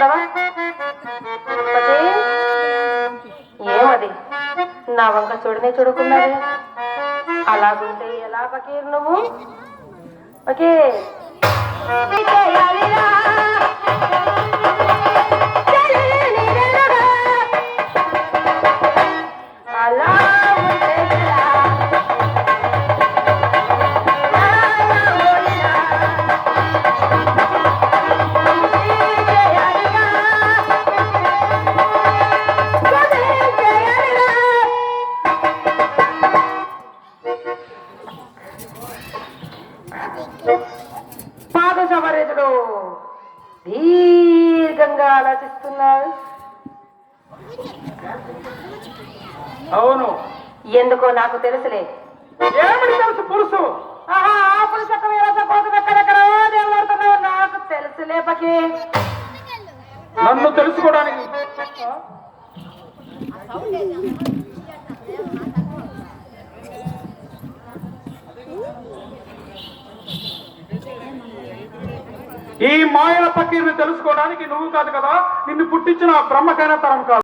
చూడవా? ఏమది నా వంక చూడనే చూడకున్నావే? అలాగుంటే ఎలా పకీర్ నువ్వు? పకీర్ పాదశవరేతుడు దీర్ఘంగా ఆలోచిస్తున్నాడు. అవును, ఎందుకో నాకు తెలుసులే. ఏమిటి తెలుసు పురుషు? ఆపుడు చట్టం ఎక్కడెక్కడో దేవుడుతున్నావు, నాకు తెలుసులే పకి. నన్ను తెలుసుకోవడానికి ఈ మాయల పకీర్ని తెలుసుకోవడానికి నువ్వు కాదు కదా, నిన్ను పుట్టించిన బ్రహ్మకైనా తరం కాదు.